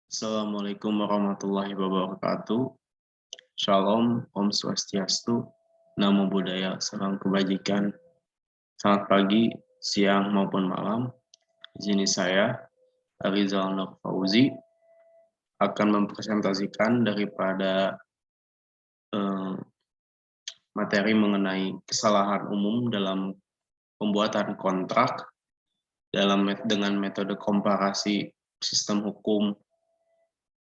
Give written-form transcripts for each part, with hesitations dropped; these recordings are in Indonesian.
Assalamualaikum warahmatullahi wabarakatuh. Shalom, Om Swastiastu, Namo Buddhaya, salam kebajikan. Selamat pagi, siang maupun malam. Di sini saya, Arizal Nur Fauzi, akan mempresentasikan daripada materi mengenai kesalahan umum dalam pembuatan kontrak dengan metode komparasi sistem hukum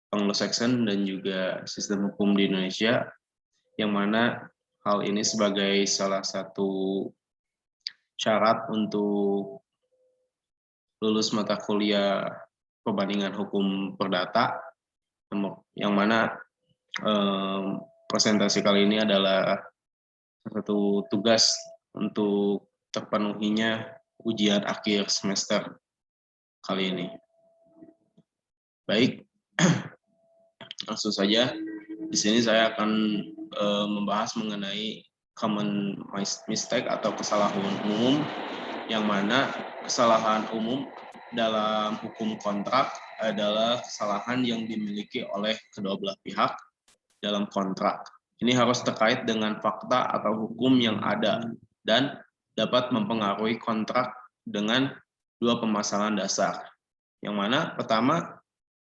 Anglo-Saxon dan juga sistem hukum di Indonesia, yang mana hal ini sebagai salah satu syarat untuk lulus mata kuliah perbandingan hukum perdata, yang mana presentasi kali ini adalah satu tugas untuk terpenuhinya ujian akhir semester kali ini. Baik, langsung saja. Di sini saya akan membahas mengenai common mistake atau kesalahan umum, yang mana kesalahan umum dalam hukum kontrak adalah kesalahan yang dimiliki oleh kedua belah pihak dalam kontrak. Ini harus terkait dengan fakta atau hukum yang ada dan dapat mempengaruhi kontrak dengan dua permasalahan dasar. Yang mana pertama,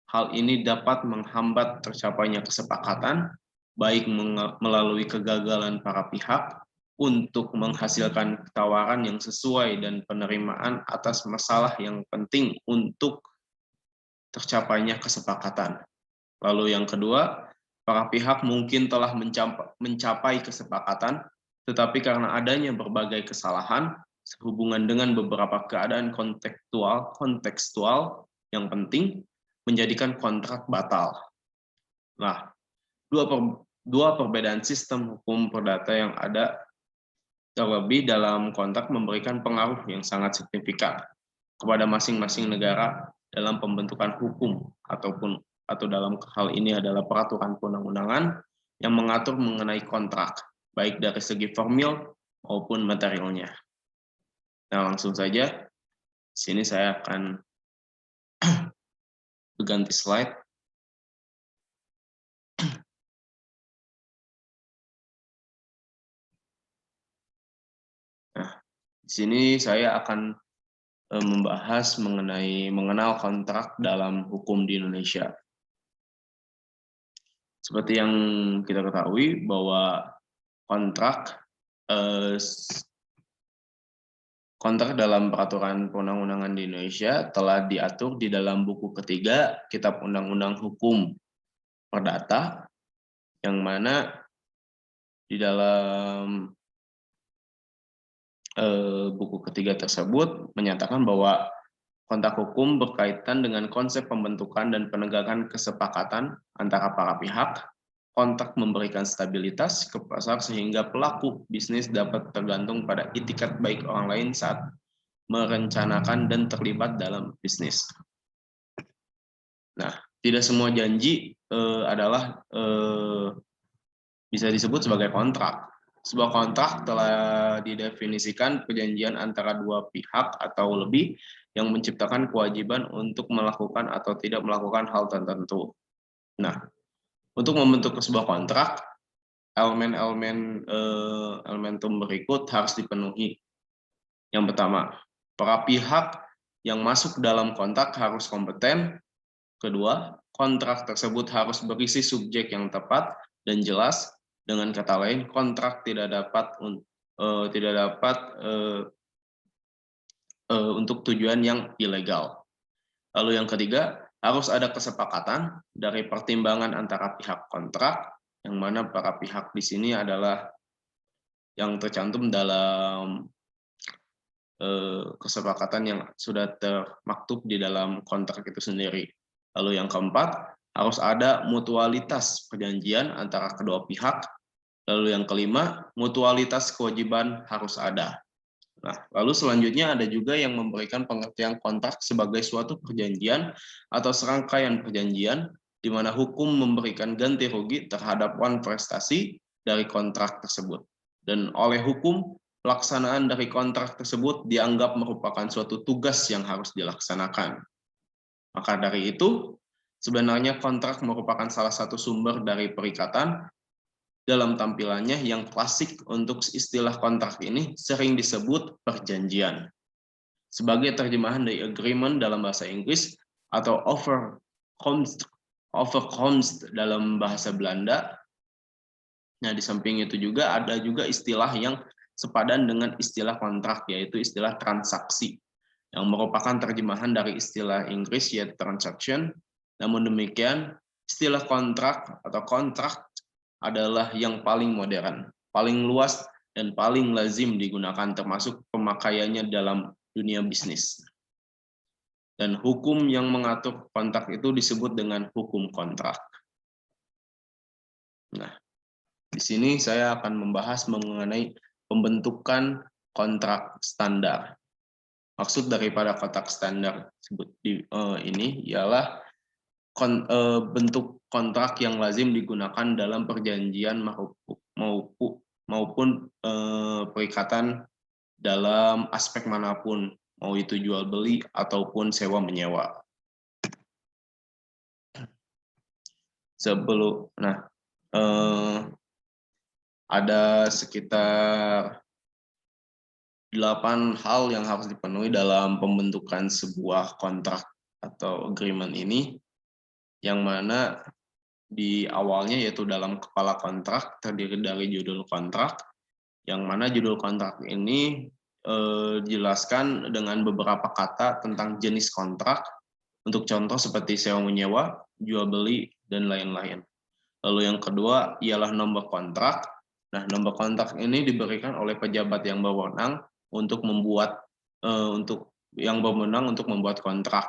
hal ini dapat menghambat tercapainya kesepakatan, baik melalui kegagalan para pihak untuk menghasilkan tawaran yang sesuai dan penerimaan atas masalah yang penting untuk tercapainya kesepakatan. Lalu yang kedua, para pihak mungkin telah mencapai kesepakatan, tetapi karena adanya berbagai kesalahan sehubungan dengan beberapa keadaan kontekstual yang penting, menjadikan kontrak batal. Nah, dua perbedaan sistem hukum perdata yang ada terlebih dalam kontrak memberikan pengaruh yang sangat signifikan kepada masing-masing negara dalam pembentukan hukum atau dalam hal ini adalah peraturan perundang-undangan yang mengatur mengenai kontrak, baik dari segi formil maupun materialnya. Nah, langsung saja, sini saya akan berganti slide. Nah, di sini saya akan membahas mengenal kontrak dalam hukum di Indonesia. Seperti yang kita ketahui bahwa kontrak dalam peraturan perundang-undangan di Indonesia telah diatur di dalam buku ketiga Kitab Undang-Undang Hukum Perdata, yang mana di dalam buku ketiga tersebut menyatakan bahwa kontrak hukum berkaitan dengan konsep pembentukan dan penegakan kesepakatan antara para pihak. Kontrak memberikan stabilitas ke pasar sehingga pelaku bisnis dapat tergantung pada itikat baik orang lain saat merencanakan dan terlibat dalam bisnis. Nah, tidak semua janji adalah bisa disebut sebagai kontrak. Sebuah kontrak telah didefinisikan perjanjian antara dua pihak atau lebih yang menciptakan kewajiban untuk melakukan atau tidak melakukan hal tertentu. Nah, untuk membentuk sebuah kontrak, elementum berikut harus dipenuhi. Yang pertama, para pihak yang masuk dalam kontrak harus kompeten. Kedua, kontrak tersebut harus berisi subjek yang tepat dan jelas. Dengan kata lain, kontrak tidak dapat untuk tujuan yang ilegal. Lalu yang ketiga, harus ada kesepakatan dari pertimbangan antara pihak kontrak, yang mana para pihak di sini adalah yang tercantum dalam kesepakatan yang sudah termaktub di dalam kontrak itu sendiri. Lalu yang keempat, harus ada mutualitas perjanjian antara kedua pihak. Lalu yang kelima, mutualitas kewajiban harus ada. Nah, lalu selanjutnya ada juga yang memberikan pengertian kontrak sebagai suatu perjanjian atau serangkaian perjanjian di mana hukum memberikan ganti rugi terhadap prestasi dari kontrak tersebut. Dan oleh hukum, pelaksanaan dari kontrak tersebut dianggap merupakan suatu tugas yang harus dilaksanakan. Maka dari itu, Sebenarnya kontrak merupakan salah satu sumber dari perikatan. Dalam tampilannya yang klasik untuk istilah kontrak ini sering disebut perjanjian. Sebagai terjemahan dari agreement dalam bahasa Inggris atau overeenkomst dalam bahasa Belanda. Nah, di samping itu juga ada juga istilah yang sepadan dengan istilah kontrak, yaitu istilah transaksi, yang merupakan terjemahan dari istilah Inggris yaitu transaction. Namun demikian, istilah kontrak atau kontrak adalah yang paling modern, paling luas, dan paling lazim digunakan, termasuk pemakaiannya dalam dunia bisnis. Dan hukum yang mengatur kontrak itu disebut dengan hukum kontrak. Nah, di sini saya akan membahas mengenai pembentukan kontrak standar. Maksud daripada kontrak standar ini ialah bentuk kontrak yang lazim digunakan dalam perjanjian maupun perikatan dalam aspek manapun, mau itu jual beli ataupun sewa menyewa. Ada sekitar 8 hal yang harus dipenuhi dalam pembentukan sebuah kontrak atau agreement ini, yang mana di awalnya yaitu dalam kepala kontrak terdiri dari judul kontrak, yang mana judul kontrak ini dijelaskan dengan beberapa kata tentang jenis kontrak, untuk contoh seperti sewa menyewa, jual beli, dan lain-lain. Lalu yang kedua ialah nomor kontrak. Nah, nomor kontrak ini diberikan oleh pejabat yang berwenang untuk membuat kontrak.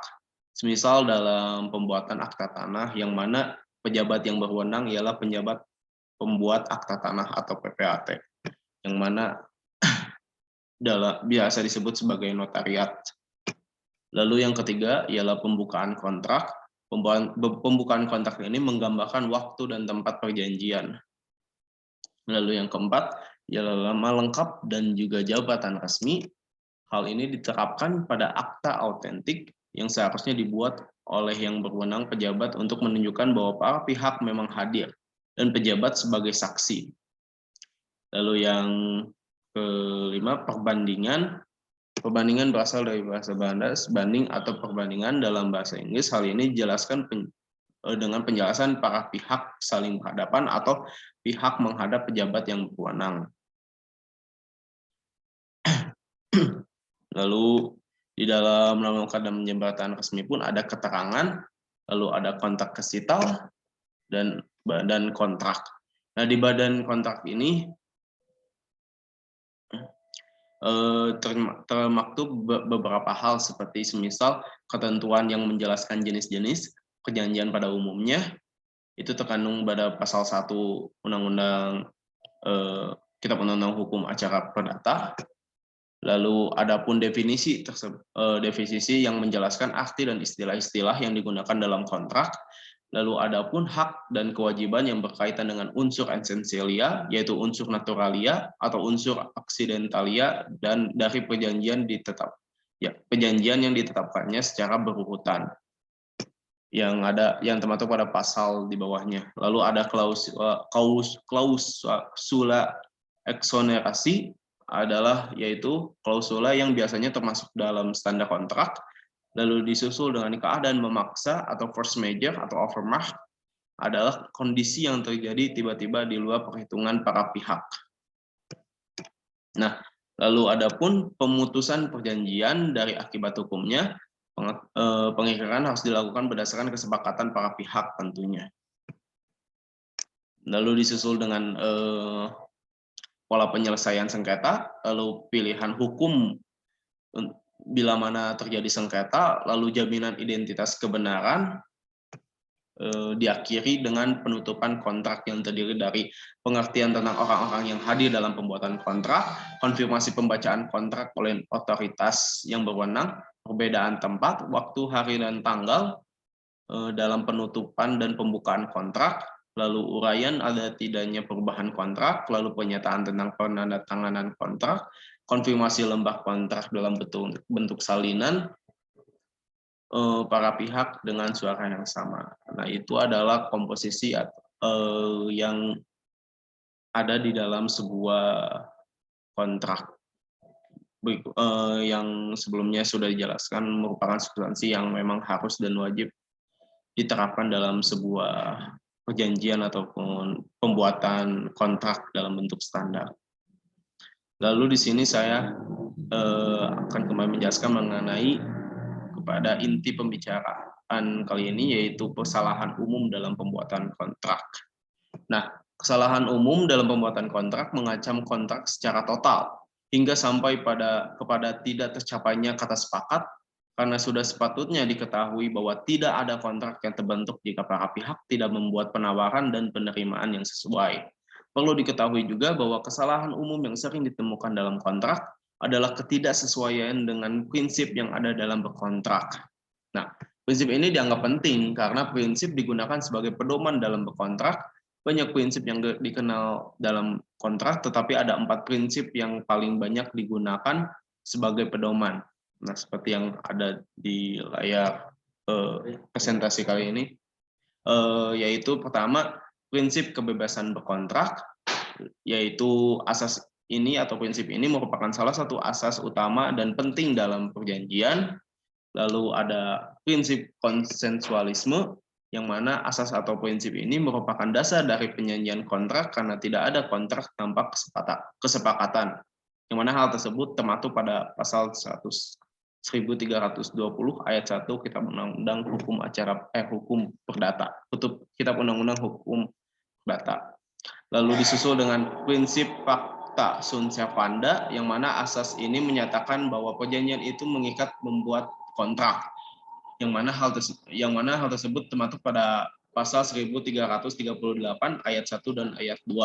Semisal dalam pembuatan akta tanah, yang mana pejabat yang berwenang ialah pejabat pembuat akta tanah atau PPAT, yang mana biasa disebut sebagai notariat. Lalu yang ketiga ialah pembukaan kontrak. Pembukaan kontrak ini menggambarkan waktu dan tempat perjanjian. Lalu yang keempat ialah nama lengkap dan juga jabatan resmi. Hal ini diterapkan pada akta autentik yang seharusnya dibuat oleh yang berwenang pejabat untuk menunjukkan bahwa para pihak memang hadir dan pejabat sebagai saksi. Lalu yang kelima, perbandingan. Perbandingan berasal dari bahasa Belanda, banding atau perbandingan dalam bahasa Inggris. Hal ini dijelaskan dengan penjelasan para pihak saling berhadapan atau pihak menghadap pejabat yang berwenang. Lalu di dalam nama lengkap dan jabatan resmi pun ada keterangan, lalu ada kontrak kesital dan badan kontrak. Nah, di badan kontrak ini termaktub beberapa hal seperti semisal ketentuan yang menjelaskan jenis-jenis perjanjian pada umumnya, itu terkandung pada pasal 1 Undang-Undang Kitab Undang-Undang Hukum Acara Perdata. Lalu adapun definisi yang menjelaskan arti dan istilah-istilah yang digunakan dalam kontrak. Lalu adapun hak dan kewajiban yang berkaitan dengan unsur esensialia, yaitu unsur naturalia atau unsur aksidentalia dan dari perjanjian yang ditetapkannya secara berurutan, yang termaktub pada pasal di bawahnya. Lalu ada klausula eksonerasi, yaitu klausula yang biasanya termasuk dalam standar kontrak, lalu disusul dengan keadaan memaksa atau force majeure atau overmarch, adalah kondisi yang terjadi tiba-tiba di luar perhitungan para pihak. Nah, lalu adapun pemutusan perjanjian dari akibat hukumnya, pengikatan harus dilakukan berdasarkan kesepakatan para pihak tentunya. Lalu disusul dengan pola penyelesaian sengketa, lalu pilihan hukum bila mana terjadi sengketa, lalu jaminan identitas kebenaran, diakhiri dengan penutupan kontrak yang terdiri dari pengertian tentang orang-orang yang hadir dalam pembuatan kontrak, konfirmasi pembacaan kontrak oleh otoritas yang berwenang, perbedaan tempat, waktu, hari, dan tanggal dalam penutupan dan pembukaan kontrak, lalu uraian ada tidaknya perubahan kontrak, lalu pernyataan tentang penandatanganan kontrak, konfirmasi lembar kontrak dalam bentuk salinan, para pihak dengan suara yang sama. Nah, itu adalah komposisi yang ada di dalam sebuah kontrak. Yang sebelumnya sudah dijelaskan merupakan substansi yang memang harus dan wajib diterapkan dalam sebuah perjanjian ataupun pembuatan kontrak dalam bentuk standar. Lalu di sini saya akan kembali menjelaskan mengenai kepada inti pembicaraan kali ini, yaitu kesalahan umum dalam pembuatan kontrak. Nah, kesalahan umum dalam pembuatan kontrak mengancam kontrak secara total hingga sampai kepada tidak tercapainya kata sepakat, karena sudah sepatutnya diketahui bahwa tidak ada kontrak yang terbentuk jika para pihak tidak membuat penawaran dan penerimaan yang sesuai. Perlu diketahui juga bahwa kesalahan umum yang sering ditemukan dalam kontrak adalah ketidaksesuaian dengan prinsip yang ada dalam berkontrak. Nah, prinsip ini dianggap penting karena prinsip digunakan sebagai pedoman dalam berkontrak. Banyak prinsip yang dikenal dalam kontrak, tetapi ada 4 prinsip yang paling banyak digunakan sebagai pedoman. Nah, seperti yang ada di layar presentasi kali ini, yaitu pertama, prinsip kebebasan berkontrak, yaitu asas ini atau prinsip ini merupakan salah satu asas utama dan penting dalam perjanjian. Lalu ada prinsip konsensualisme, yang mana asas atau prinsip ini merupakan dasar dari penyanyian kontrak karena tidak ada kontrak tanpa kesepakatan. Yang mana hal tersebut termaktub pada pasal 1320 ayat 1 Kitab Undang-Undang Hukum Perdata. Kitab Undang-Undang Hukum Perdata. Lalu disusul dengan prinsip fakta sunt servanda, yang mana asas ini menyatakan bahwa perjanjian itu mengikat membuat kontrak, yang mana hal tersebut termaktub pada pasal 1338 ayat 1 dan ayat 2.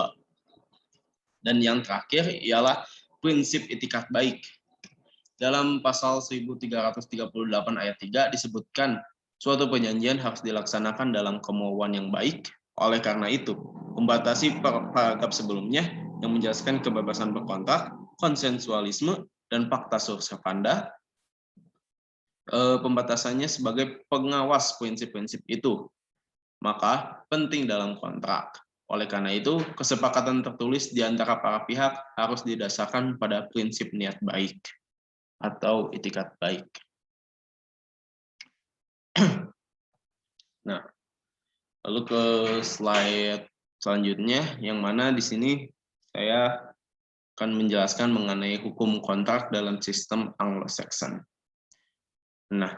Dan yang terakhir ialah prinsip itikat baik. Dalam pasal 1338 ayat 3 disebutkan suatu perjanjian harus dilaksanakan dalam kemauan yang baik. Oleh karena itu, membatasi paragraf sebelumnya yang menjelaskan kebebasan berkontrak, konsensualisme, dan fakta sunt servanda, pembatasannya sebagai pengawas prinsip-prinsip itu, maka penting dalam kontrak. Oleh karena itu, kesepakatan tertulis di antara para pihak harus didasarkan pada prinsip niat baik atau itikat baik. Nah, lalu ke slide selanjutnya, yang mana di sini saya akan menjelaskan mengenai hukum kontrak dalam sistem Anglo-Saxon. Nah,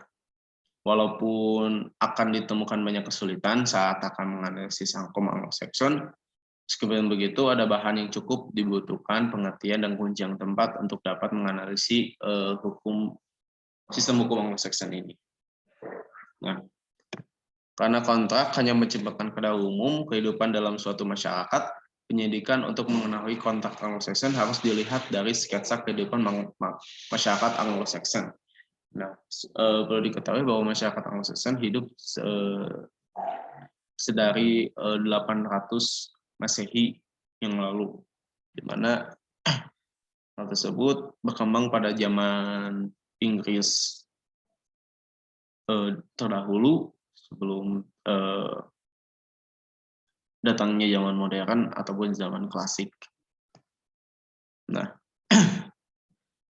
walaupun akan ditemukan banyak kesulitan saat akan menganalisis hukum Anglo-Saxon, meskipun begitu ada bahan yang cukup dibutuhkan pengertian dan kunci yang tepat untuk dapat menganalisis sistem hukum Anglo-Saxon ini. Nah, karena kontrak hanya menciptakan pada umum kehidupan dalam suatu masyarakat, penyidikan untuk mengetahui kontrak Anglo-Saxon harus dilihat dari sketsa kehidupan masyarakat Anglo-Saxon. Nah, perlu diketahui bahwa masyarakat Anglo-Saxon hidup sedari 800 Masehi yang lalu, di mana hal tersebut berkembang pada zaman Inggris terdahulu sebelum datangnya zaman modern ataupun zaman klasik. Nah,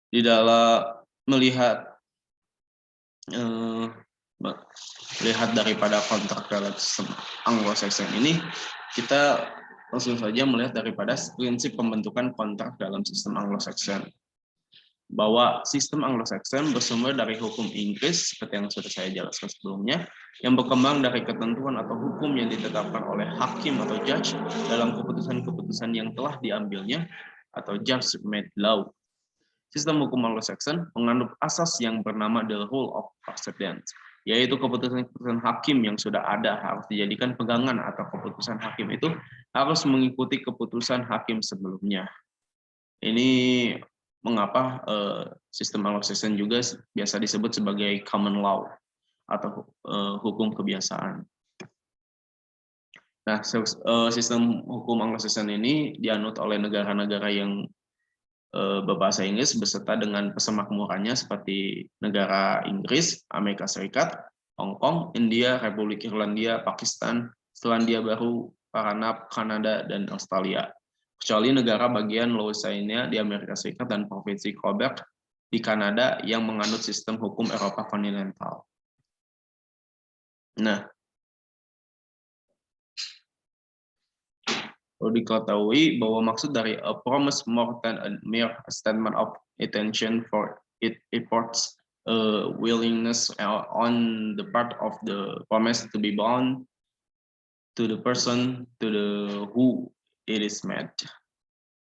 di dalam melihat daripada kontrak dalam sistem Anglo-Saxon ini, kita langsung saja melihat daripada prinsip pembentukan kontrak dalam sistem Anglo-Saxon. Bahwa sistem Anglo-Saxon bersumber dari hukum Inggris, seperti yang sudah saya jelaskan sebelumnya, yang berkembang dari ketentuan atau hukum yang ditetapkan oleh hakim atau judge dalam keputusan-keputusan yang telah diambilnya, atau judge-made law. Sistem hukum Anglo-Saxon mengandung asas yang bernama the rule of precedence, yaitu keputusan-keputusan hakim yang sudah ada harus dijadikan pegangan atau keputusan hakim itu harus mengikuti keputusan hakim sebelumnya. Ini mengapa sistem Anglo-Saxon juga biasa disebut sebagai common law atau hukum kebiasaan. Nah, sistem hukum Anglo-Saxon ini dianut oleh negara-negara yang berbahasa Inggris beserta dengan pesemakmurannya seperti negara Inggris, Amerika Serikat, Hong Kong, India, Republik Irlandia, Pakistan, Selandia Baru, Paranap, Kanada, dan Australia. Kecuali negara bagian Louisiana di Amerika Serikat dan Provinsi Quebec di Kanada yang menganut sistem hukum Eropa kontinental. Nah, perlu diketahui bahwa maksud dari a promise more than a mere statement of intention for it reports a willingness on the part of the promise to be bound to the person to the who it is made.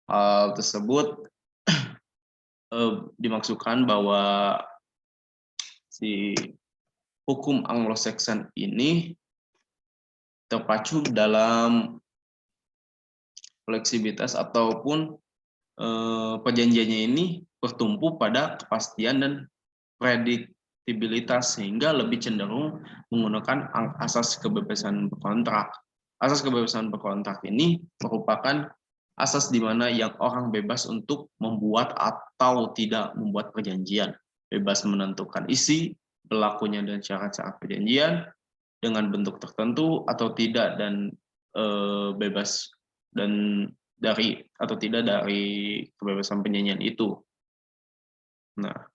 Hal tersebut dimaksudkan bahwa si hukum Anglo-Saxon ini terpacu dalam fleksibilitas ataupun perjanjiannya ini bertumpu pada kepastian dan prediktibilitas sehingga lebih cenderung menggunakan asas kebebasan berkontrak. Asas kebebasan berkontrak ini merupakan asas di mana yang orang bebas untuk membuat atau tidak membuat perjanjian, bebas menentukan isi, berlakunya dan syarat-syarat perjanjian dengan bentuk tertentu atau tidak, dan bebas dan dari atau tidak dari kebebasan penyanyian itu. Nah,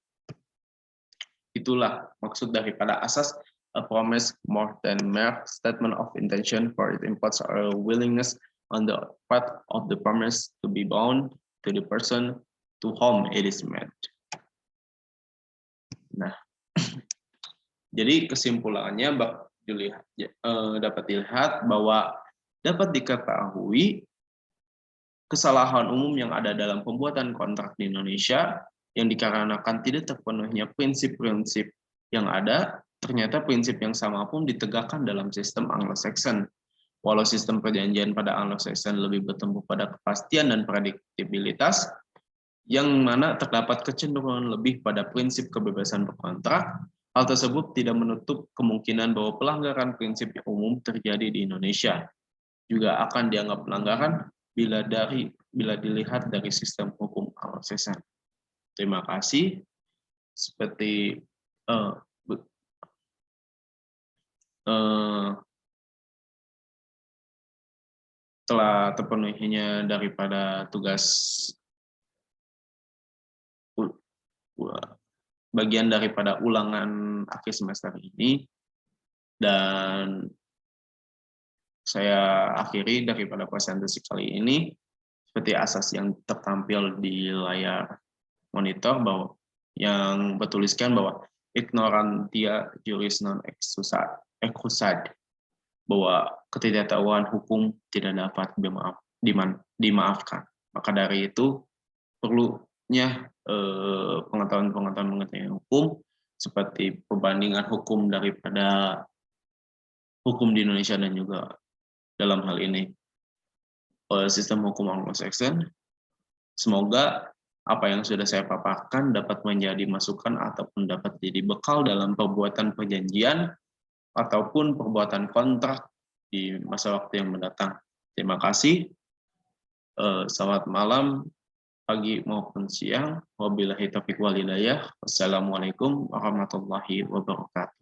itulah maksud daripada asas a promise more than mere statement of intention, for it implies a willingness on the part of the promise to be bound to the person to whom it is made. Nah, jadi kesimpulannya dapat dilihat bahwa dapat diketahui kesalahan umum yang ada dalam pembuatan kontrak di Indonesia yang dikarenakan tidak terpenuhnya prinsip-prinsip yang ada, ternyata prinsip yang sama pun ditegakkan dalam sistem Anglo-Saxon. Walau sistem perjanjian pada Anglo-Saxon lebih bertumpu pada kepastian dan prediktibilitas, yang mana terdapat kecenderungan lebih pada prinsip kebebasan berkontrak, hal tersebut tidak menutup kemungkinan bahwa pelanggaran prinsip yang umum terjadi di Indonesia juga akan dianggap pelanggaran bila dilihat dari sistem hukum Anglo-Saxon. Terima kasih. Seperti telah terpenuhinya daripada tugas bagian daripada ulangan akhir semester ini, dan saya akhiri daripada presentasi kali ini seperti asas yang tertampil di layar monitor bahwa yang bertuliskan bahwa ignorantia juris non excusat, bahwa ketidaktahuan hukum tidak dapat dimaafkan. Maka dari itu perlunya pengetahuan mengenai hukum seperti perbandingan hukum daripada hukum di Indonesia dan juga dalam hal ini sistem hukum Anglo-Saxon. Semoga apa yang sudah saya paparkan dapat menjadi masukan ataupun dapat jadi bekal dalam perbuatan perjanjian ataupun perbuatan kontrak di masa waktu yang mendatang. Terima kasih. Selamat malam, pagi maupun siang. Wabillahi taufiq wal hidayah. Wassalamualaikum warahmatullahi wabarakatuh.